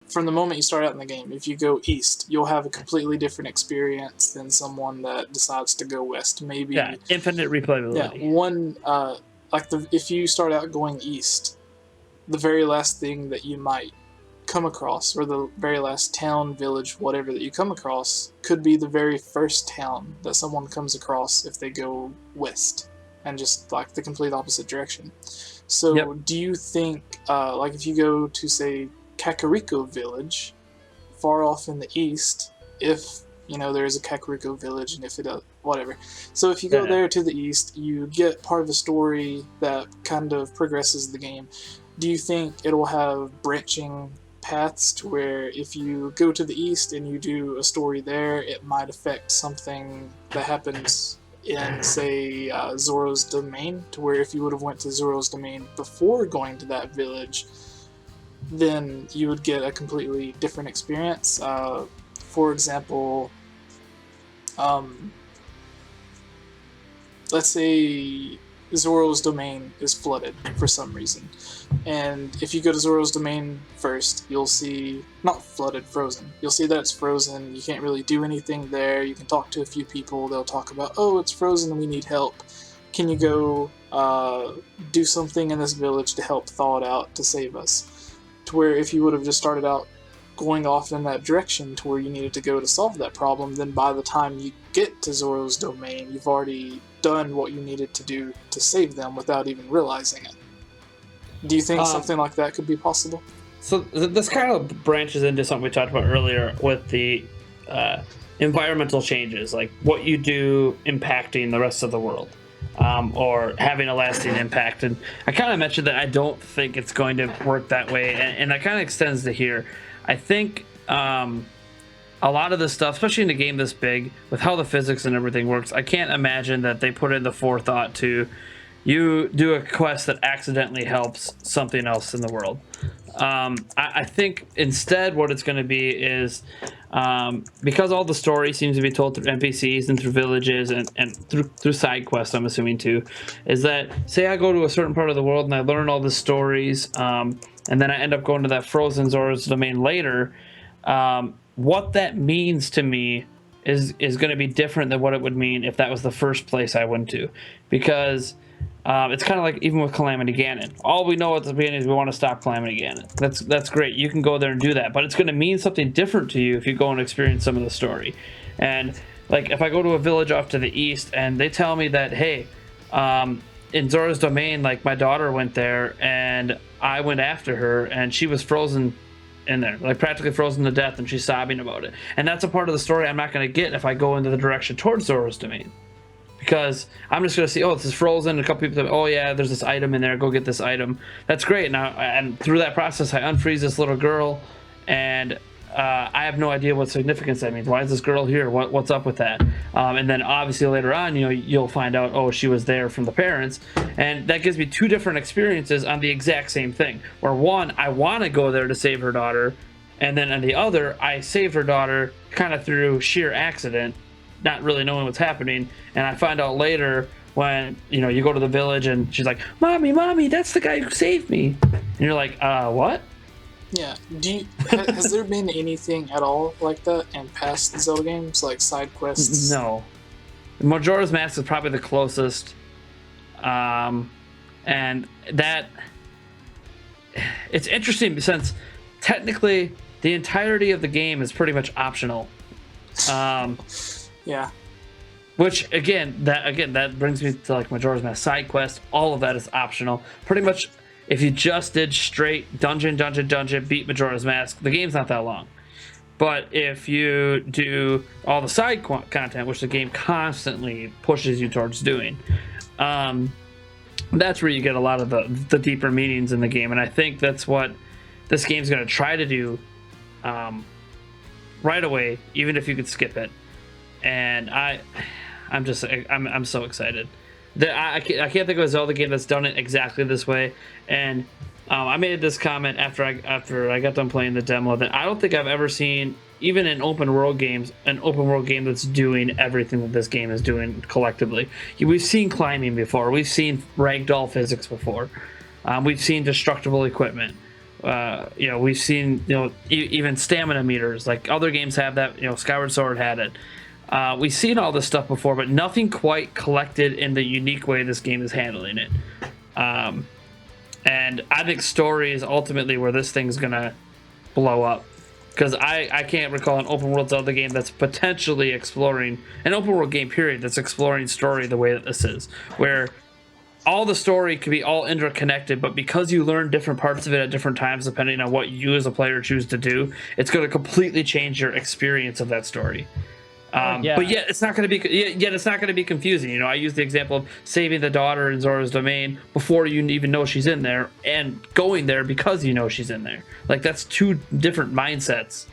from the moment you start out in the game, if you go east, you'll have a completely different experience than someone that decides to go west. Maybe infinite replayability. If you start out going east, the very last thing that you might come across, or the very last town, village, whatever that you come across, could be the very first town that someone comes across if they go west, and just like the complete opposite direction. So do you think, if you go to, say, Kakariko Village, far off in the east, if, there is a Kakariko Village, and if it does, whatever. So if you go there to the east, you get part of a story that kind of progresses the game. Do you think it'll have branching paths to where if you go to the east and you do a story there, it might affect something that happens in, say, Zoro's Domain, to where if you would have went to Zoro's Domain before going to that village, then you would get a completely different experience. For example, let's say Zoro's Domain is flooded for some reason. And if you go to Zoro's Domain first, you'll see, not flooded, frozen. You'll see that it's frozen, you can't really do anything there, you can talk to a few people, they'll talk about, oh, it's frozen, we need help. Can you go do something in this village to help thaw it out to save us? To where if you would have just started out going off in that direction to where you needed to go to solve that problem, then by the time you get to Zoro's Domain, you've already done what you needed to do to save them without even realizing it. Do you think something like that could be possible? So this kind of branches into something we talked about earlier with the environmental changes, like what you do impacting the rest of the world, or having a lasting impact. And I kind of mentioned that I don't think it's going to work that way, and that kind of extends to here. I think a lot of this stuff, especially in a game this big, with how the physics and everything works, I can't imagine that they put in the forethought to you do a quest that accidentally helps something else in the world. I think instead what it's going to be is, because all the story seems to be told through NPCs and through villages and through side quests, I'm assuming too, is that, say I go to a certain part of the world and I learn all the stories, and then I end up going to that frozen Zoro's Domain later, what that means to me is going to be different than what it would mean if that was the first place I went to. Because it's kind of like even with Calamity Ganon. All we know at the beginning is we want to stop Calamity Ganon. That's great. You can go there and do that. But it's going to mean something different to you if you go and experience some of the story. And like if I go to a village off to the east and they tell me that, hey, in Zoro's Domain, like my daughter went there and I went after her and she was frozen in there, like practically frozen to death, and she's sobbing about it. And that's a part of the story I'm not going to get if I go into the direction towards Zoro's Domain. Because I'm just going to see, oh, this is frozen. A couple people say, oh, yeah, there's this item in there. Go get this item. That's great. Now, and through that process, I unfreeze this little girl, and I have no idea what significance that means. Why is this girl here? What's up with that? And then obviously later on, you'll find out, oh, she was there from the parents. And that gives me two different experiences on the exact same thing. Where one, I want to go there to save her daughter. And then on the other, I saved her daughter kind of through sheer accident, not really knowing what's happening. And I find out later when, you go to the village and she's like, Mommy, that's the guy who saved me. And you're like, what? Yeah. Has there been anything at all like that in past Zelda games, like side quests? No. Majora's Mask is probably the closest. And that... It's interesting since technically the entirety of the game is pretty much optional. Yeah. Which that brings me to like Majora's Mask side quest. All of that is optional. Pretty much, if you just did straight dungeon, beat Majora's Mask, the game's not that long. But if you do all the side content, which the game constantly pushes you towards doing, that's where you get a lot of the deeper meanings in the game. And I think that's what this game's going to try to do right away, even if you could skip it. And I'm so excited. I can't think of a Zelda game that's done it exactly this way. And I made this comment after I got done playing the demo that I don't think I've ever seen, even in open world games, an open world game that's doing everything that this game is doing collectively. We've seen climbing before. We've seen ragdoll physics before. We've seen destructible equipment. We've seen even stamina meters, like other games have that. Skyward Sword had it. We've seen all this stuff before, but nothing quite collected in the unique way this game is handling it. And I think story is ultimately where this thing's gonna blow up, because I can't recall an open world Zelda game that's potentially exploring an open world game period that's exploring story the way that this is, where all the story could be all interconnected, but because you learn different parts of it at different times depending on what you as a player choose to do, it's going to completely change your experience of that story. But yet it's not going to be confusing. I use the example of saving the daughter in Zora's domain before you even know she's in there, and going there because she's in there. Like, that's two different mindsets.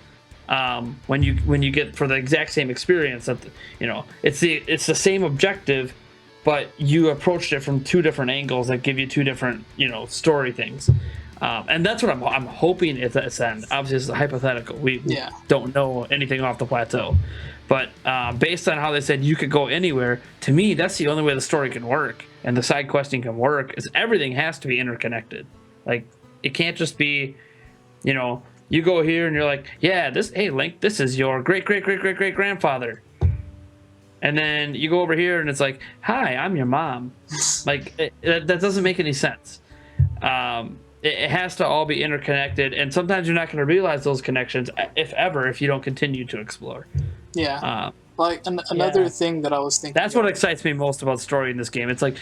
When you get for the exact same experience, that it's the same objective, but you approached it from two different angles that give you two different story things. And that's what I'm hoping it's end. Obviously, it's hypothetical. We don't know anything off the plateau. But based on how they said you could go anywhere, to me, that's the only way the story can work and the side questing can work, is everything has to be interconnected. Like, it can't just be, you go here and you're like, hey, Link, this is your great-great-great-great-great-grandfather. And then you go over here and it's like, hi, I'm your mom. Like, that doesn't make any sense. It has to all be interconnected, and sometimes you're not going to realize those connections, if you don't continue to explore. Yeah. Another thing that I was thinking. That's what excites me most about story in this game. It's like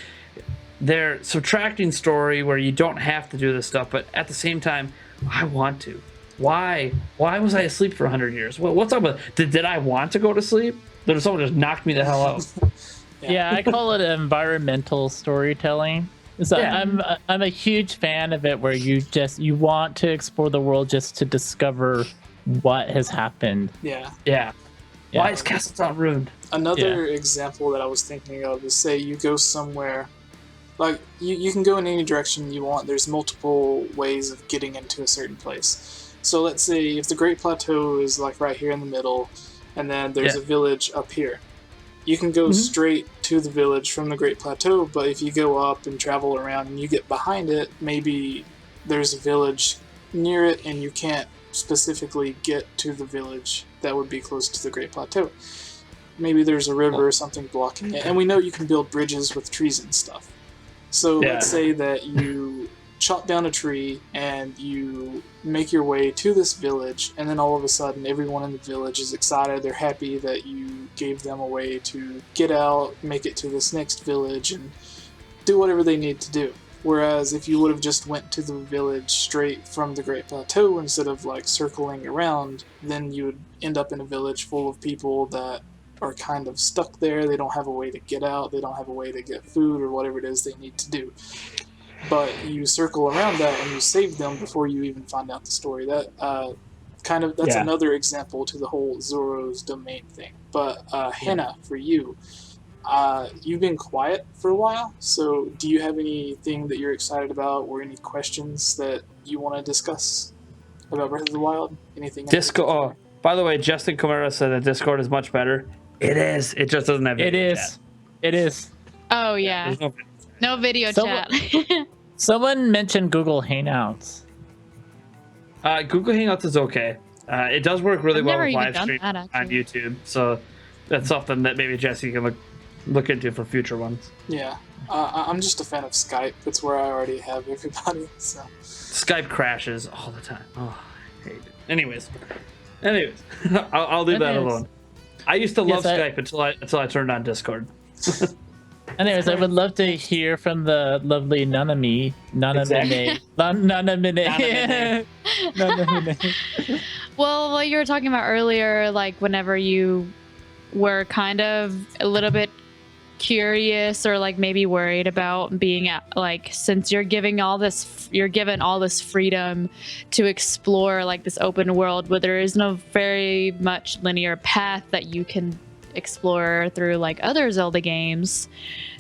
they're subtracting story where you don't have to do this stuff, but at the same time, I want to. Why was I asleep for 100 years? What's up with did I want to go to sleep? Did someone just knock me the hell out? Yeah, I call it environmental storytelling. So I'm a huge fan of it, where you want to explore the world just to discover what has happened. Yeah. Why is Castle Town ruined? Another example that I was thinking of is, say you go somewhere, like you can go in any direction you want. There's multiple ways of getting into a certain place. So let's say if the Great Plateau is like right here in the middle, and then there's a village up here. You can go straight to the village from the Great Plateau, but if you go up and travel around and you get behind it, maybe there's a village near it and you can't specifically get to the village that would be close to the Great Plateau. Maybe there's a river or something blocking it, and we know you can build bridges with trees and stuff. So let's say that you chop down a tree and you make your way to this village, and then all of a sudden everyone in the village is excited. They're happy that you gave them a way to get out, make it to this next village, and do whatever they need to do. Whereas if you would have just went to the village straight from the Great Plateau instead of like circling around, then you would end up in a village full of people that are kind of stuck there. They don't have a way to get out. They don't have a way to get food or whatever it is they need to do. But you circle around that and you save them before you even find out the story. That's another example to the whole Zoro's domain thing. But Hannah, for you, you've been quiet for a while, so do you have anything that you're excited about or any questions that you want to discuss about Breath of the Wild? Anything? Discord. Oh, by the way, Justin Camara said that Discord is much better. It is. It just doesn't have video chat. It is. Oh, yeah. No video chat. Someone mentioned Google Hangouts. Google Hangouts is okay. It does work really well with live stream on YouTube, so that's something that maybe Jesse can look into for future ones. Yeah. I'm just a fan of Skype. It's where I already have everybody. So Skype crashes all the time. Oh, I hate it. Anyways, I'll leave that alone. I used to love Skype until I turned on Discord. Anyways, I would love to hear from the lovely Nanami. Well, what you were talking about earlier, like whenever you were kind of a little bit curious or like maybe worried about being like, since you're given all this freedom to explore like this open world where there is no very much linear path that you can explore through like other Zelda games.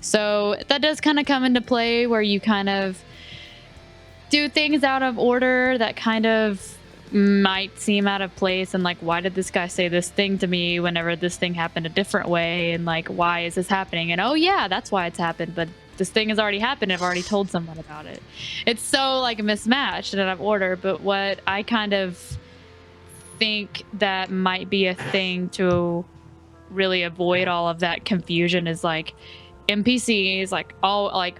So that does kind of come into play where you kind of do things out of order that kind of might seem out of place, and like, why did this guy say this thing to me whenever this thing happened a different way, and like, why is this happening? And oh yeah, that's why it's happened, but this thing has already happened. I've already told someone about it. It's so like mismatched and out of order. But what I kind of think that might be a thing to really avoid all of that confusion is like NPCs, like all like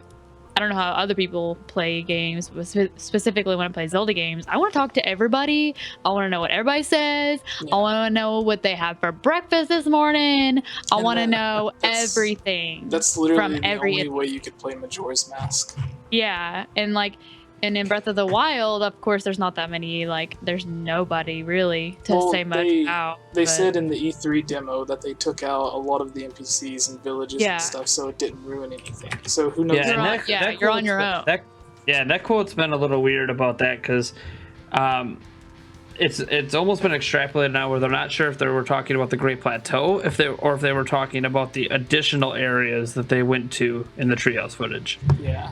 I don't know how other people play games, but specifically when I play Zelda games, I want to talk to everybody. I want to know what everybody says. Yeah. I want to know what they have for breakfast this morning. I And want to know everything. That's literally from the every only way you could play Majora's Mask. Yeah, and like, and in Breath of the Wild, of course, there's not that many. Like, there's nobody really to say much about. They but- said in the E3 demo that they took out a lot of the NPCs and villages Yeah. and stuff, so it didn't ruin anything. So who knows? Yeah, You're and on- yeah, you're on your own. That quote's been a little weird about that because it's almost been extrapolated now where they're not sure if they were talking about the Great Plateau, if they were talking about the additional areas that they went to in the treehouse footage. Yeah.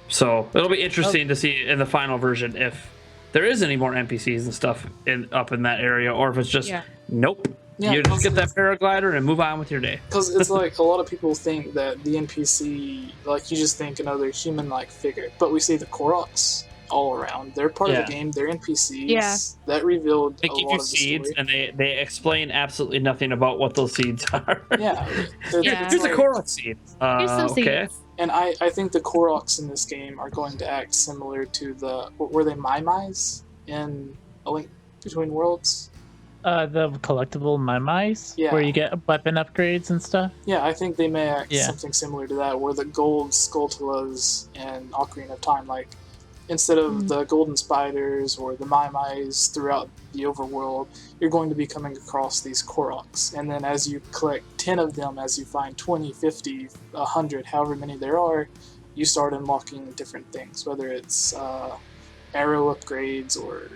So it'll be interesting to see in the final version if there is any more NPCs and stuff up in that area, or if it's just nope. Yeah, You just get that paraglider and move on with your day. Because it's like a lot of people think that the NPC, like you just think another human-like figure, but we see the Koroks all around. They're part of the game. They're NPCs. Yeah. That revealed They a give lot you of the seeds, story. and they explain absolutely nothing about what those seeds are. Yeah. Yeah. Here's a Korok seed. Here's some Okay. seeds. And I think the Koroks in this game are going to act similar to were they Mai-Mais in A Link Between Worlds? The collectible Mai-Mais, Yeah. where you get weapon upgrades and stuff. Yeah, I think they may act Yeah. something similar to that, where the gold Skulltulas in Ocarina of Time, like, instead of the golden spiders or the Mai-Mais throughout the overworld, you're going to be coming across these Koroks. And then as you collect 10 of them, as you find 20, 50, 100, however many there are, you start unlocking different things, whether it's arrow upgrades or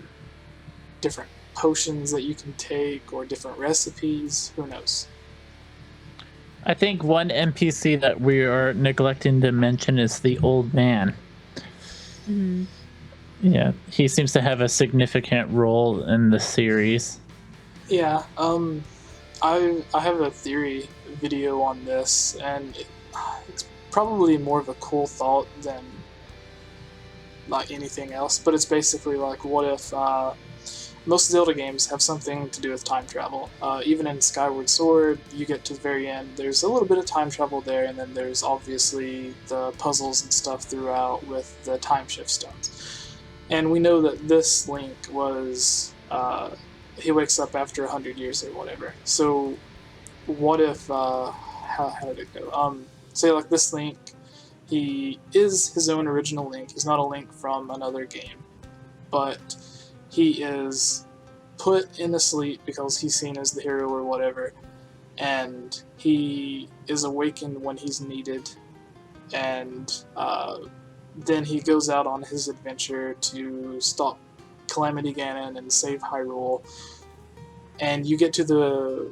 different potions that you can take or different recipes, who knows. I think one NPC that we are neglecting to mention is the old man. Mhm. Yeah, he seems to have a significant role in the series. Yeah, I have a theory video on this, and it's probably more of a cool thought than like anything else, but it's basically like, what if most Zelda games have something to do with time travel. Even in Skyward Sword, you get to the very end, there's a little bit of time travel there, and then there's obviously the puzzles and stuff throughout with the time shift stones. And we know that this Link was, he wakes up after 100 years or whatever. So what if, how did it go? Say like this Link, he is his own original Link. He's not a Link from another game, but he is put in a sleep because he's seen as the hero or whatever, and he is awakened when he's needed, and then he goes out on his adventure to stop Calamity Ganon and save Hyrule, and you get to the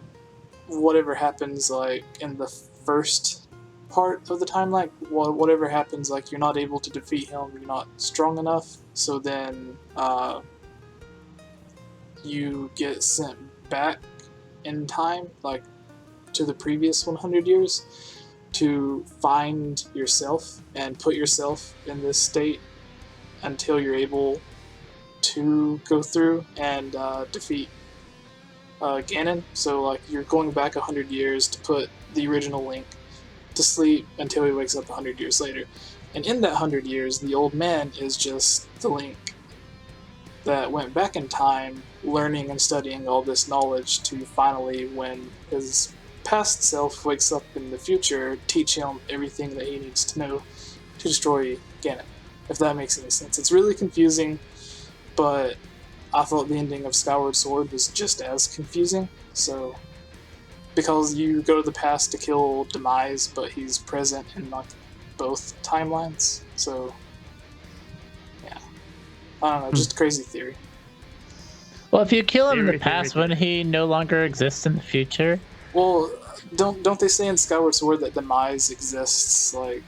whatever happens like in the first part of the timeline, whatever happens, like you're not able to defeat him, you're not strong enough, so then you get sent back in time, like to the previous 100 years, to find yourself and put yourself in this state until you're able to go through and defeat Ganon. So like you're going back 100 years to put the original Link to sleep until he wakes up 100 years later. And in that 100 years, the old man is just the Link that went back in time, learning and studying all this knowledge to finally, when his past self wakes up in the future, teach him everything that he needs to know to destroy Ganon, if that makes any sense. It's really confusing, but I thought the ending of Skyward Sword was just as confusing, so because you go to the past to kill Demise, but he's present in like both timelines, so yeah. I don't know, just a crazy theory. Well, if you kill him in the Theory, past, theory. wouldn't he no longer exist in the future? Well, don't they say in Skyward Sword that Demise exists like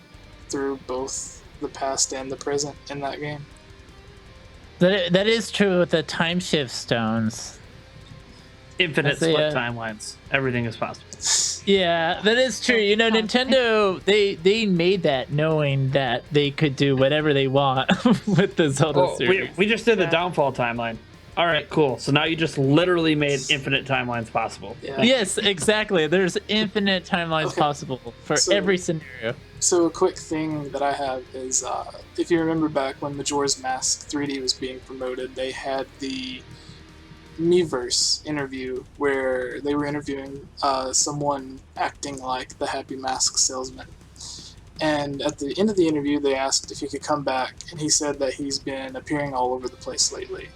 through both the past and the present in that game? That is true with the time shift stones. infinite split timelines. Everything is possible. Yeah, that is true. You know, Nintendo, they made that knowing that they could do whatever they want with the Zelda series. We just did the downfall timeline. All right, cool. So now you just literally made infinite timelines possible. Yeah. Yes, exactly. There's infinite timelines possible for every scenario. So a quick thing that I have is, if you remember back when Majora's Mask 3D was being promoted, they had the Miiverse interview where they were interviewing someone acting like the Happy Mask salesman. And at the end of the interview, they asked if he could come back, and he said that he's been appearing all over the place lately.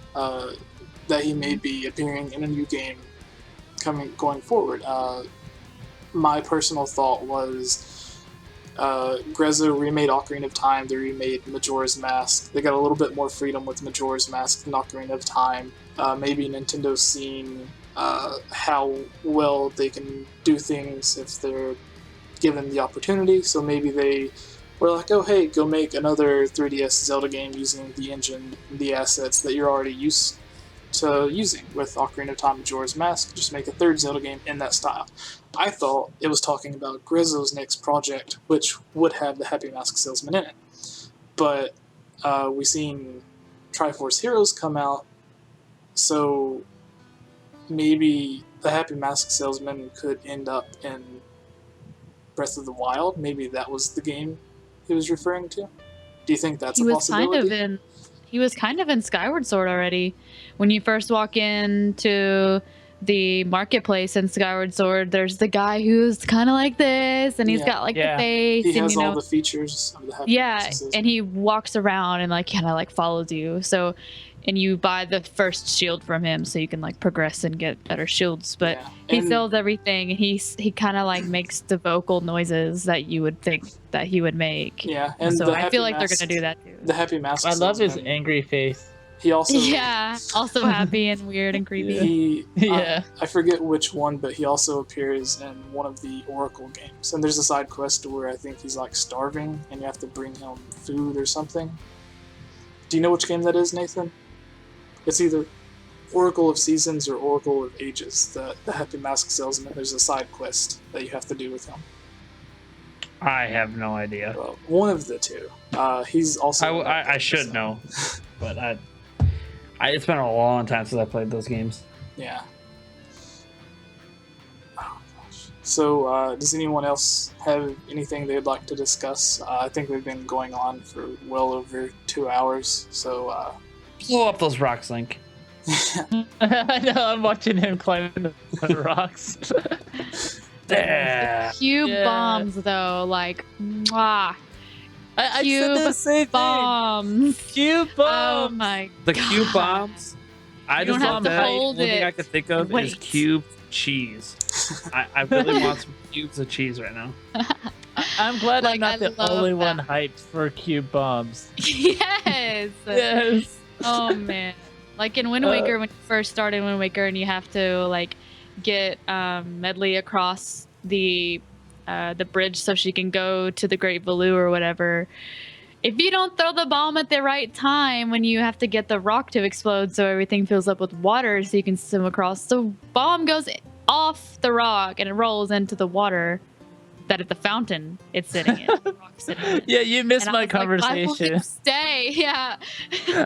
That he may be appearing in a new game going forward. My personal thought was Grezzo remade Ocarina of Time, they remade Majora's Mask. They got a little bit more freedom with Majora's Mask than Ocarina of Time. Maybe Nintendo's seen how well they can do things if they're given the opportunity, so maybe they were like, oh hey, go make another 3DS Zelda game using the engine, the assets that you're already used to using with Ocarina of Time, Majora's Mask, just make a third Zelda game in that style. I thought it was talking about Grezzo's next project, which would have the Happy Mask Salesman in it. But we seen Triforce Heroes come out, so maybe the Happy Mask Salesman could end up in Breath of the Wild. Maybe that was the game he was referring to. Do you think that's a possibility? He was kind of in Skyward Sword already. When you first walk into the marketplace in Skyward Sword, there's the guy who's kind of like this, and he's got like the face. He and, has all the features of the Happy Mask. And he walks around and like kind of like follows you. So, and you buy the first shield from him so you can like progress and get better shields. But he sells everything, and he kind of like makes the vocal noises that you would think that he would make. Yeah, and so I feel like they're gonna do that too. The Happy Mask. I love his angry face. He also also happy and weird and creepy. I forget which one, but he also appears in one of the Oracle games. And there's a side quest where I think he's like starving, and you have to bring him food or something. Do you know which game that is, Nathan? It's either Oracle of Seasons or Oracle of Ages. The Happy Mask Salesman. There's a side quest that you have to do with him. I have no idea. Well, one of the two. He's also. I should know, but it's been a long time since I played those games. Yeah. Oh gosh. So, does anyone else have anything they'd like to discuss? I think we've been going on for well over 2 hours. So, blow up those rocks, Link. I know. I'm watching him climbing the rocks. The cube bombs, though, like, mwah. I said the same bombs. Cube bombs. Oh my the God. Cube bombs. I just want to hold it. The only thing I can think of is cube cheese. I really want some cubes of cheese right now. I'm glad I'm not the only one hyped for cube bombs. Yes. Yes. Oh man. Like in Wind Waker, when you first started Wind Waker, and you have to like get Medley across the bridge so she can go to the Great Valoo or whatever. If you don't throw the bomb at the right time when you have to get the rock to explode so everything fills up with water so you can swim across, the bomb goes off the rock and it rolls into the water that at the fountain it's sitting in. The rock's sitting in. Yeah, you missed my conversation. Like, why won't it stay? Yeah.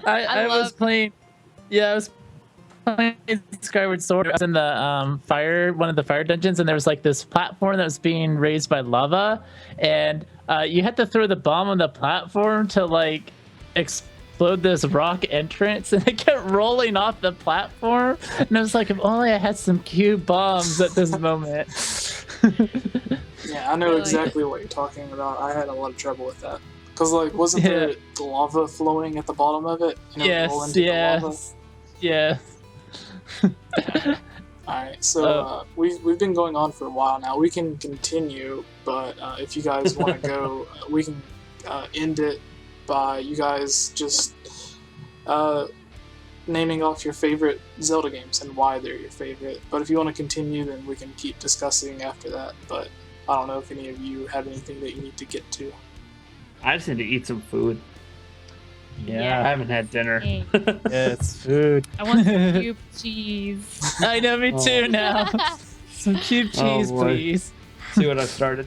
I was playing. Yeah, I was playing Skyward Sword. I was in the one of the fire dungeons, and there was like this platform that was being raised by lava, and you had to throw the bomb on the platform to like explode this rock entrance, and it kept rolling off the platform. And I was like, if only I had some cube bombs at this moment. Yeah, I know exactly what you're talking about. I had a lot of trouble with that. Because, like, wasn't there lava flowing at the bottom of it? And it would roll into the lava? Yeah. Alright, so we've been going on for a while now. We can continue, but if you guys want to go, we can end it by you guys just naming off your favorite Zelda games and why they're your favorite. But if you want to continue, then we can keep discussing after that. But I don't know if any of you have anything that you need to get to. I just need to eat some food. I Yeah. haven't had dinner. Hey, It's food. I want some cube cheese. I know, me too Oh. now. Some cube cheese, boy. please. See what I've started?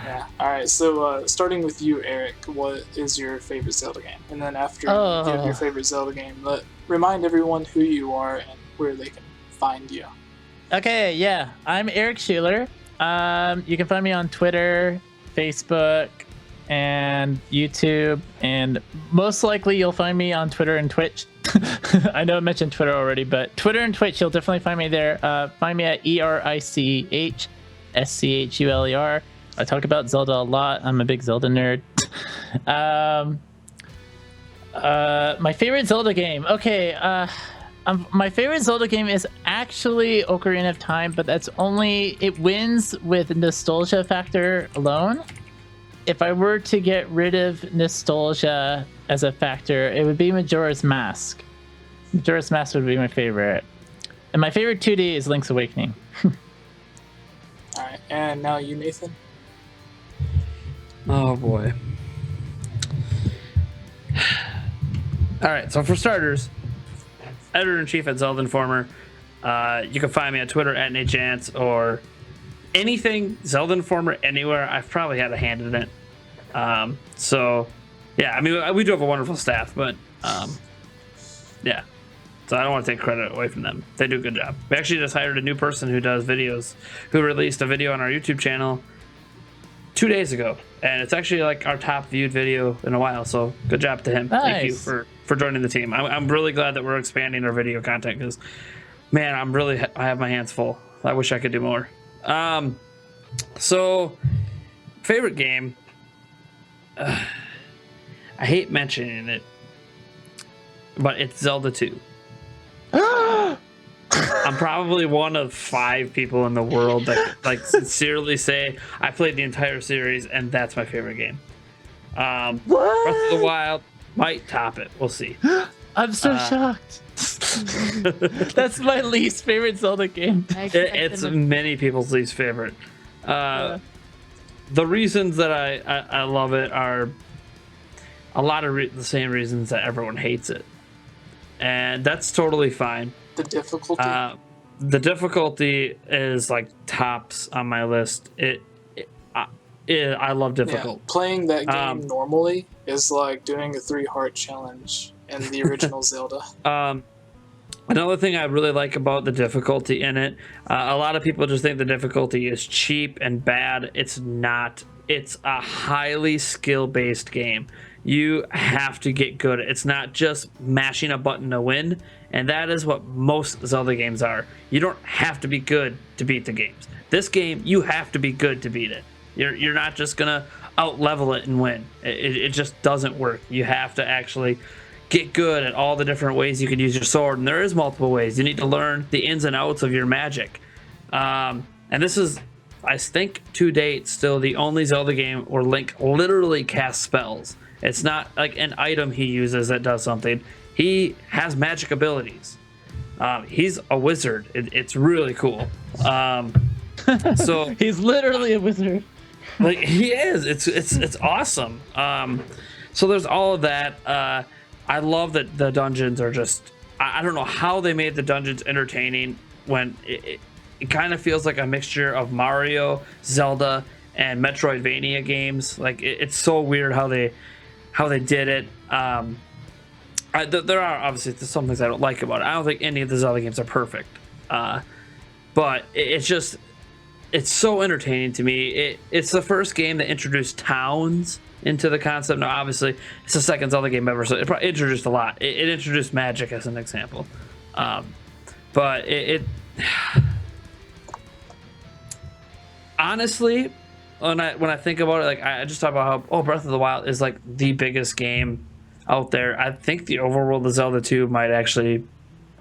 Yeah. All right. So starting with you, Eric, what is your favorite Zelda game? And then after you give your favorite Zelda game, remind everyone who you are and where they can find you. Okay, yeah. I'm Erich Schuler. You can find me on Twitter, Facebook, and YouTube, and most likely you'll find me on Twitter and Twitch. I know I mentioned Twitter already, but Twitter and Twitch, you'll definitely find me there. Find me at ErichSchuler. I talk about Zelda a lot. I'm a big Zelda nerd. My favorite Zelda game. Okay, my favorite Zelda game is actually Ocarina of Time, but it wins with nostalgia factor alone. If I were to get rid of nostalgia as a factor, it would be Majora's Mask. Majora's Mask would be my favorite. And my favorite 2D is Link's Awakening. All right. And now you, Nathan. Oh boy. All right, so for starters, editor-in-chief at Zelda Informer. You can find me on Twitter at NateJance or anything Zelda Informer anywhere. I've probably had a hand in it. So yeah, I mean, we do have a wonderful staff, but yeah. So I don't want to take credit away from them. They do a good job. We actually just hired a new person who does videos, who released a video on our YouTube channel 2 days ago, and it's actually like our top viewed video in a while. So good job to him. Nice. Thank you for joining the team. I'm really glad that we're expanding our video content because, man, I have my hands full. I wish I could do more. So favorite game. I hate mentioning it, but it's Zelda 2. I'm probably one of 5 people in the world that sincerely say I played the entire series and that's my favorite game. Breath of the Wild might top it. We'll see. I'm so shocked. That's my least favorite Zelda game. It's many people's least favorite. The reasons that I love it are a lot of the same reasons that everyone hates it, and that's totally fine. The difficulty. The difficulty is like tops on my list. I love difficult. Yeah, playing that game normally is like doing a 3-heart challenge in the original Zelda. Another thing I really like about the difficulty in it, a lot of people just think the difficulty is cheap and bad. It's not. It's a highly skill-based game. You have to get good. It's not just mashing a button to win, and that is what most Zelda games are. You don't have to be good to beat the games. This game, you have to be good to beat it. You're not just gonna out-level it and win. It just doesn't work. You have to actually get good at all the different ways you can use your sword, and there is multiple ways. You need to learn the ins and outs of your magic. And this is, I think, to date, still the only Zelda game where Link literally casts spells. It's not like an item he uses that does something. He has magic abilities. He's a wizard. It's really cool. So He's literally a wizard. like he is. It's awesome. So there's all of that. I love that the dungeons are just. I don't know how they made the dungeons entertaining when it kind of feels like a mixture of Mario, Zelda, and Metroidvania games. Like it's so weird how they did it. There are obviously some things I don't like about it. I don't think any of the Zelda games are perfect, but it's so entertaining to me. It's the first game that introduced towns into the concept. Now, obviously, it's the second Zelda game ever, so it probably introduced a lot. It introduced magic as an example, but it honestly, when I think about it, like I just talk about how Breath of the Wild is like the biggest game out there. I think the Overworld of Zelda 2 might actually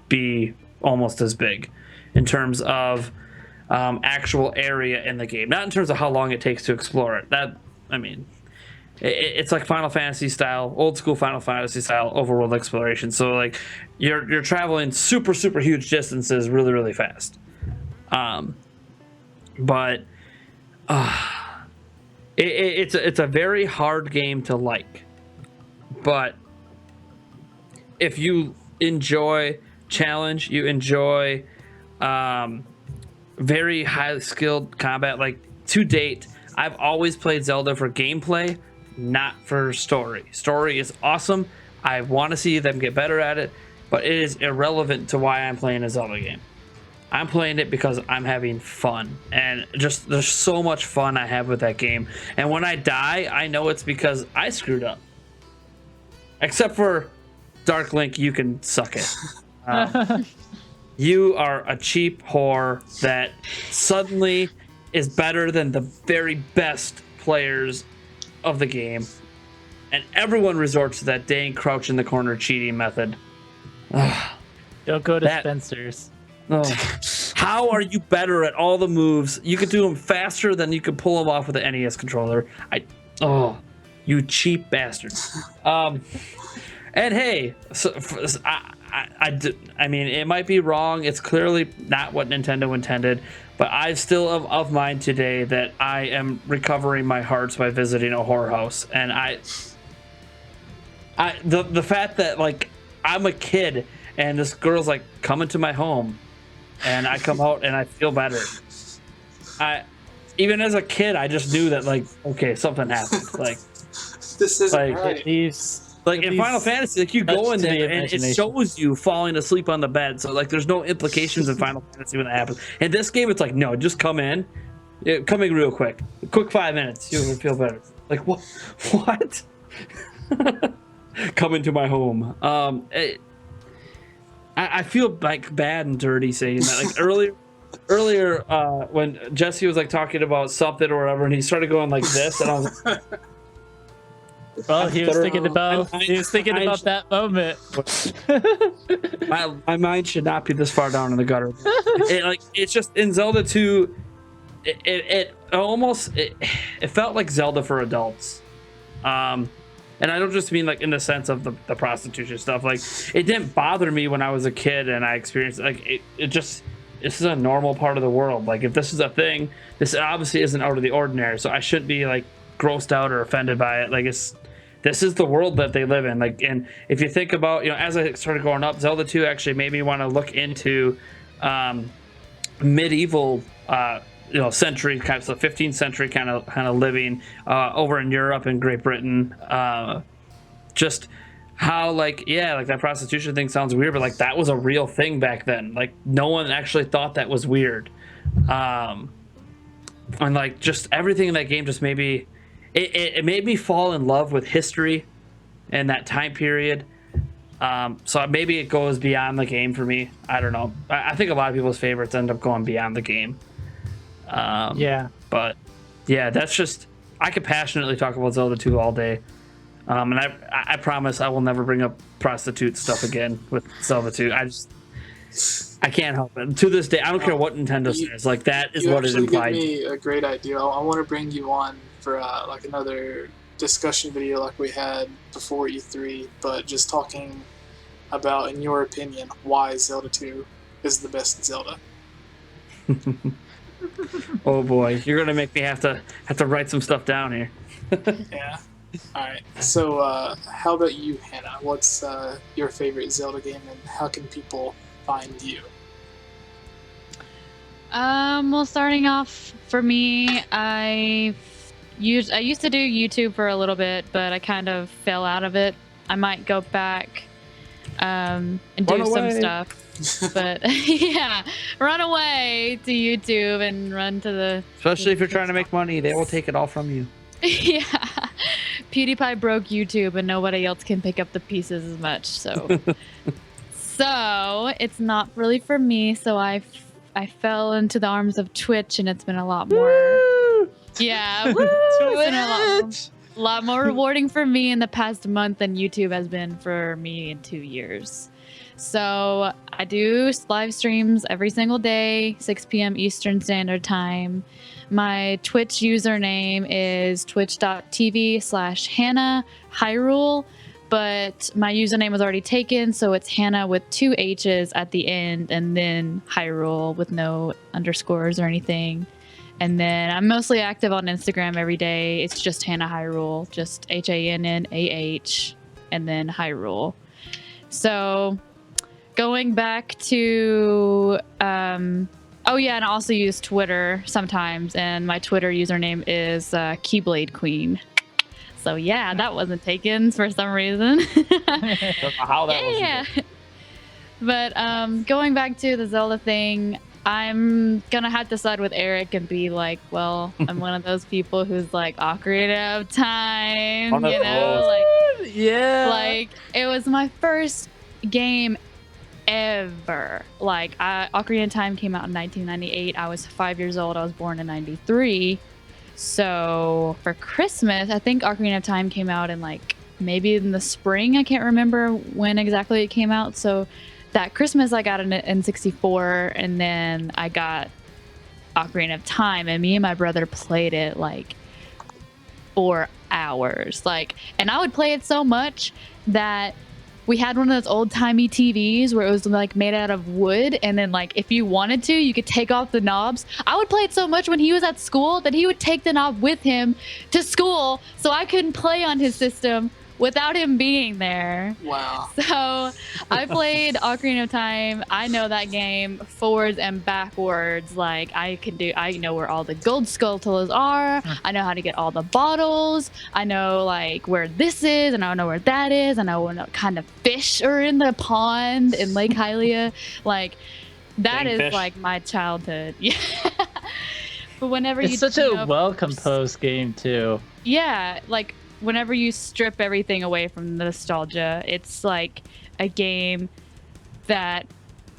be almost as big in terms of actual area in the game, not in terms of how long it takes to explore it. It's like Final Fantasy style, old school Final Fantasy style overworld exploration. So like you're traveling super huge distances really really fast. But it's a very hard game to like. but if you enjoy challenge, you enjoy very highly skilled combat. Like, to date, I've always played Zelda for gameplay, not for story. Story is awesome. I want to see them get better at it, but it is irrelevant to why I'm playing a Zelda game. I'm playing it because I'm having fun, and just there's so much fun I have with that game. And when I die, I know it's because I screwed up. Except for Dark Link, you can suck it. You are a cheap whore that suddenly is better than the very best players of the game, and everyone resorts to that dang crouch in the corner cheating method. Don't go to Spencer's. Oh. How are you better at all the moves? You could do them faster than you could pull them off with the NES controller. You cheap bastard. And hey, I mean, it might be wrong. It's clearly not what Nintendo intended, but I still of mind today that I am recovering my hearts by visiting a whorehouse. And the fact that, like, I'm a kid and this girl's like, come into my home, and I come out and I feel better. Even as a kid, I just knew that, like, okay, something happened. Like, this isn't like, right. Like in Final Fantasy, like, you go in there and it shows you falling asleep on the bed. So, like, there's no implications in Final Fantasy when that happens. In this game, it's like, no, just come in. Come in real quick. A quick 5 minutes. You'll feel better. Like, what? What? Come into my home. I feel like bad and dirty saying that. Like, earlier, when Jesse was like talking about something or whatever, and he started going like this, and I was like, well, he was thinking about that moment. My mind should not be this far down in the gutter. It's just in Zelda 2, it felt like Zelda for adults. And I don't just mean, like, in the sense of the prostitution stuff. Like, it didn't bother me when I was a kid and I experienced it. Like, this is a normal part of the world. Like, if this is a thing, this obviously isn't out of the ordinary. So I shouldn't be, like, grossed out or offended by it. Like, this is the world that they live in. Like, and if you think about, as I started growing up, Zelda 2 actually made me want to look into medieval century, kind of, so 15th century kind of living over in Europe and Great Britain. Just how, like, that prostitution thing sounds weird, but, like, that was a real thing back then. Like, no one actually thought that was weird. And, like, just everything in that game just made me, it made me fall in love with history and that time period. So maybe it goes beyond the game for me. I don't know. I think a lot of people's favorites end up going beyond the game. But yeah, that's just, I could passionately talk about Zelda 2 all day. And I promise I will never bring up prostitute stuff again with Zelda 2. I can't help it. To this day, I don't care what Nintendo says. Like, that is what is implied. You actually give me a great idea. I want to bring you on for like another discussion video like we had before E3, but just talking about, in your opinion, why Zelda 2 is the best Zelda. Oh boy, you're gonna make me have to write some stuff down here. Yeah. All right. So, how about you, Hannah? What's your favorite Zelda game, and how can people find you? Well, starting off for me, I used to do YouTube for a little bit, but I kind of fell out of it. I might go back and do some stuff. But yeah, run away to YouTube and run to the... Especially if you're trying to make money, they will take it all from you. Yeah. PewDiePie broke YouTube and nobody else can pick up the pieces as much, so... So, it's not really for me, so I fell into the arms of Twitch, and it's been a lot more... Woo! Yeah, woo! It's been a lot more rewarding for me in the past month than YouTube has been for me in 2 years. So I do live streams every single day, 6 p.m. Eastern Standard Time. My Twitch username is twitch.tv/Hannah Hyrule, but my username was already taken, so it's Hannah with 2 H's at the end, and then Hyrule with no underscores or anything. And then I'm mostly active on Instagram every day. It's just Hannah Hyrule, just HANNAH. and then Hyrule. So going back to oh yeah, and I also use Twitter sometimes, and my Twitter username is Keyblade Queen. So yeah, that wasn't taken for some reason. Don't know how that was. But going back to the Zelda thing, I'm gonna have to side with Eric and be like, well, I'm one of those people who's like Ocarina of Time, you know, like Yeah. like it was my first game ever. Like Ocarina of Time came out in 1998. I was 5 years old. I was born in 93. So for Christmas, I think Ocarina of Time came out in like maybe in the spring. I can't remember when exactly it came out. So that Christmas I got an N64, and then I got Ocarina of Time, and me and my brother played it like 4 hours. Like, and I would play it so much that we had one of those old-timey TVs where it was like made out of wood, and then like if you wanted to, you could take off the knobs. I would play it so much when he was at school that he would take the knob with him to school so I couldn't play on his system without him being there. Wow. So I played Ocarina of Time. I know that game forwards and backwards. Like I know where all the gold skulls are. I know how to get all the bottles. I know like where this is, and I know where that is. I know what kind of fish are in the pond in Lake Hylia. Like that is fish. like my childhood. Yeah. But whenever It's such a well-composed game too. yeah, like whenever you strip everything away from the nostalgia, it's like a game that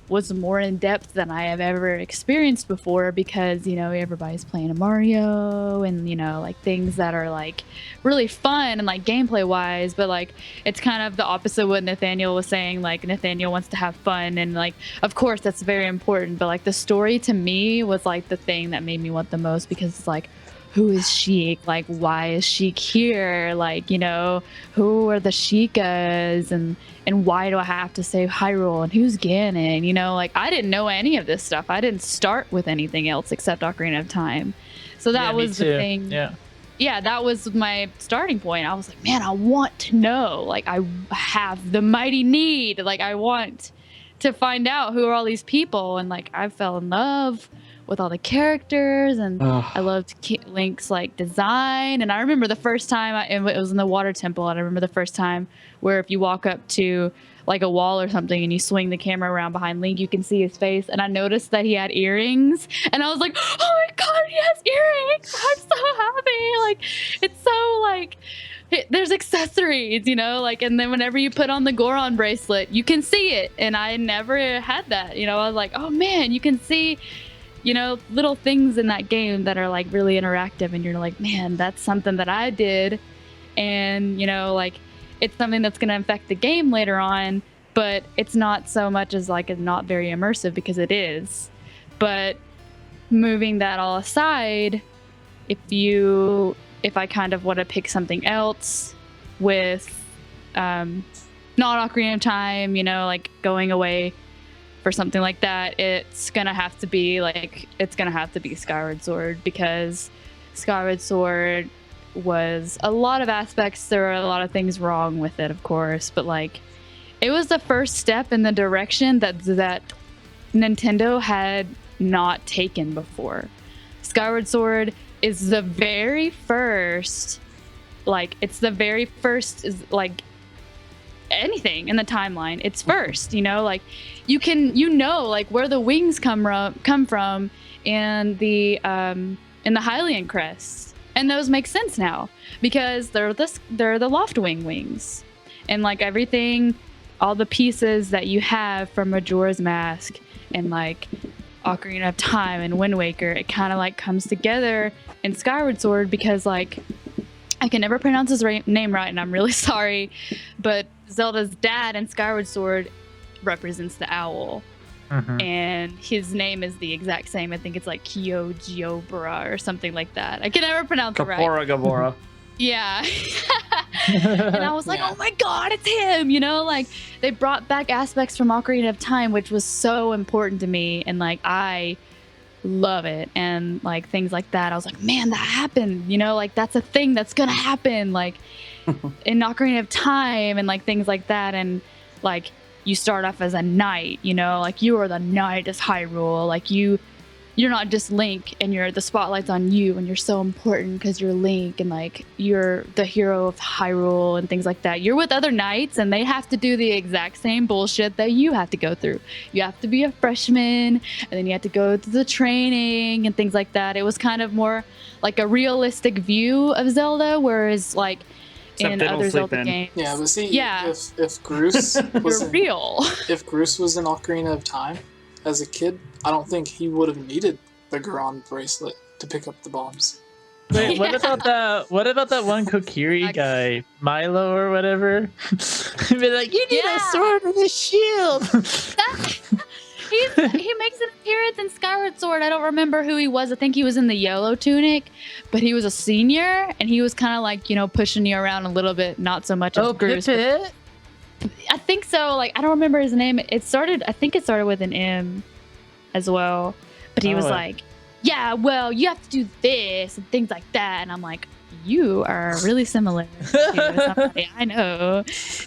was more in depth than I have ever experienced before, because you know everybody's playing a Mario and you know like things that are like really fun and like gameplay wise, but like it's kind of the opposite of what Nathaniel was saying. Like Nathaniel wants to have fun, and like of course that's very important, but like the story to me was like the thing that made me want the most, because it's like, who is Sheik? Like, why is Sheik here? Like, you know, who are the Sheikas? And why do I have to save Hyrule? And who's Ganon? You know, like, I didn't know any of this stuff. I didn't start with anything else except Ocarina of Time. So that was the thing. Yeah, that was my starting point. I was like, man, I want to know. Like, I have the mighty need. Like, I want to find out who are all these people. And, like, I fell in love with all the characters, and I loved Link's like design. And I remember the first time it was in the water temple, and I remember the first time where if you walk up to like a wall or something and you swing the camera around behind Link, you can see his face, and I noticed that he had earrings, and I was like, oh my god, he has earrings. I'm so happy. Like it's so like there's accessories, you know, like, and then whenever you put on the Goron bracelet, you can see it, and I never had that, you know. I was like, oh man, you can see, you know, little things in that game that are like really interactive, and you're like, man, that's something that I did. And, you know, like it's something that's going to affect the game later on, but it's not so much as like it's not very immersive, because it is. But moving that all aside, if I kind of want to pick something else with not Ocarina of Time, you know, like going away for something like that, it's gonna have to be Skyward Sword, because Skyward Sword was a lot of aspects. There were a lot of things wrong with it, of course, but like it was the first step in the direction that Nintendo had not taken before. Skyward Sword is the very first, like it's the very first is like anything in the timeline. It's first, you know, like you can, you know, like where the wings come from and the Hylian crests, and those make sense now because they're the Loftwing wings, and like everything, all the pieces that you have from Majora's Mask and like Ocarina of Time and Wind Waker, it kind of like comes together in Skyward Sword, because like I can never pronounce his name right, and I'm really sorry, but Zelda's dad in Skyward Sword represents the owl. And his name is the exact same. I think it's like Kyogobora or something like that. I can never pronounce it right. Gabora. Yeah. And I was like, oh my god, it's him, you know, like they brought back aspects from Ocarina of Time, which was so important to me, and like I love it, and like things like that. I was like, man, that happened, you know, like that's a thing that's gonna happen. Like in Ocarina of Time and like things like that. And like you start off as a knight, you know, like you are the knight of Hyrule. Like you're not just Link and the spotlight's on you and you're so important because you're Link and like you're the hero of Hyrule and things like that. You're with other knights and they have to do the exact same bullshit that you have to go through. You have to be a freshman and then you have to go through the training and things like that. It was kind of more like a realistic view of Zelda, whereas like Except in they don't other sleep Zelda in. games, Yeah, but see, Yeah. if Groose was you're in, real. if Groose was in Ocarina of Time as a kid, I don't think he would have needed the Goron bracelet to pick up the bombs. Wait, what Yeah. about that? What about that one Kokiri guy, Milo or whatever? He'd be like, "You need Yeah. a sword and a shield." He makes an appearance in Skyward Sword. I don't remember who he was. I think he was in the yellow tunic, but he was a senior and he was kind of like, you know, pushing you around a little bit, not so much as Groose. Pipit? I think so. Like, I don't remember his name. I think it started with an M as well. But he was Oh. like, yeah, well, you have to do this and things like that. And I'm like, you are really similar to somebody I know.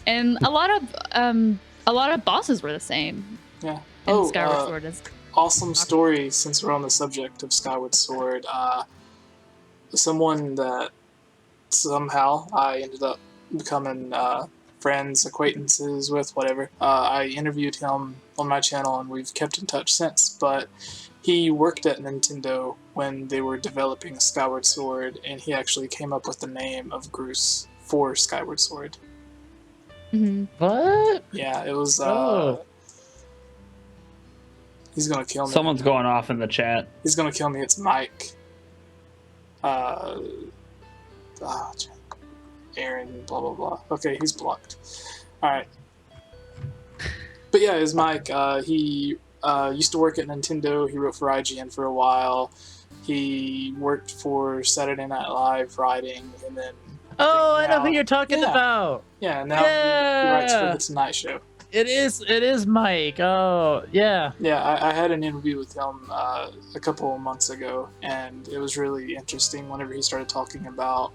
And a lot of bosses were the same Yeah. in Skyward Sword. Awesome story, since we're on the subject of Skyward Sword. Someone that somehow I ended up becoming friends, acquaintances with, whatever. I interviewed him on my channel and we've kept in touch since, but he worked at Nintendo when they were developing Skyward Sword, and he actually came up with the name of Groose for Skyward Sword. Mm-hmm. What? Yeah, it was... Oh. He's gonna kill me. Someone's going off in the chat. He's gonna kill me. It's Mike. Aaron, blah blah blah. Okay, he's blocked. Alright. But yeah, it's Mike. He used to work at Nintendo. He wrote for IGN for a while. He worked for Saturday Night Live writing, and then... Oh, I know now- who you're talking Yeah. about. Yeah, now he writes for The Tonight Show. It is Mike. Oh, yeah. Yeah, I had an interview with him a couple of months ago, and it was really interesting whenever he started talking about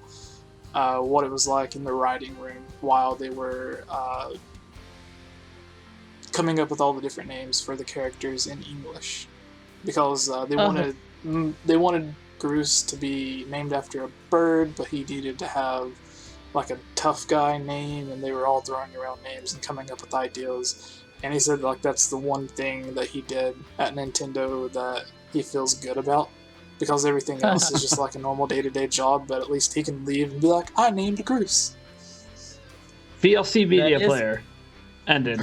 what it was like in the writing room while they were coming up with all the different names for the characters in English, because they wanted Groose to be named after a bird, but he needed to have like a tough guy name, and they were all throwing around names and coming up with ideas. And he said like that's the one thing that he did at Nintendo that he feels good about, because everything else is just like a normal day-to-day job, but at least he can leave and be like, I named Groose. VLC media That is- player ended.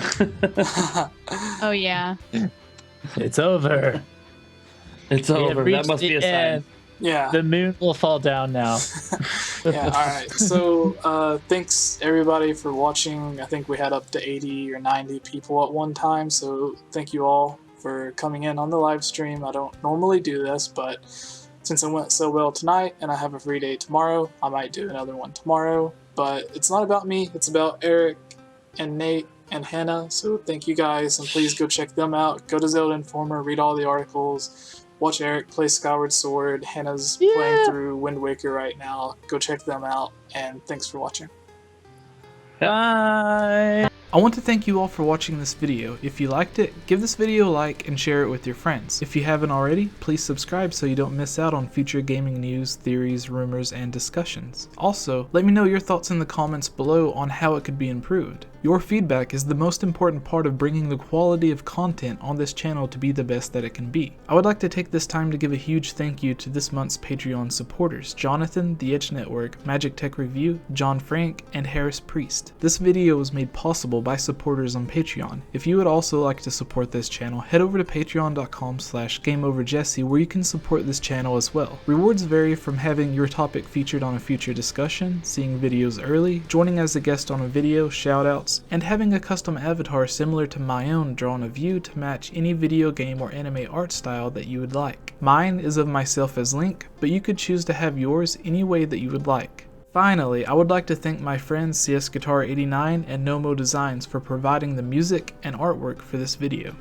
Oh, yeah. It's over. It's We have over. That reached must be a the sign. end. Yeah. The moon will fall down now. Yeah, alright. So, thanks everybody for watching. I think we had up to 80 or 90 people at one time, so thank you all for coming in on the live stream. I don't normally do this, but since it went so well tonight and I have a free day tomorrow, I might do another one tomorrow. But it's not about me, it's about Eric and Nate and Hannah, so thank you guys, and please go check them out. Go to Zelda Informer, read all the articles. Watch Eric play Skyward Sword. Hannah's playing through Wind Waker right now. Go check them out, and thanks for watching. Bye. I want to thank you all for watching this video. If you liked it, give this video a like and share it with your friends. If you haven't already, please subscribe so you don't miss out on future gaming news, theories, rumors, and discussions. Also, let me know your thoughts in the comments below on how it could be improved. Your feedback is the most important part of bringing the quality of content on this channel to be the best that it can be. I would like to take this time to give a huge thank you to this month's Patreon supporters: Jonathan, The Edge Network, Magic Tech Review, John Frank, and Harris Priest. This video was made possible by supporters on Patreon. If you would also like to support this channel, head over to patreon.com/GameOverJesse, where you can support this channel as well. Rewards vary from having your topic featured on a future discussion, seeing videos early, joining as a guest on a video, shoutouts, and having a custom avatar similar to my own drawn of you to match any video game or anime art style that you would like. Mine is of myself as Link, but you could choose to have yours any way that you would like. Finally, I would like to thank my friends CS Guitar 89 and Gnomo Designs for providing the music and artwork for this video.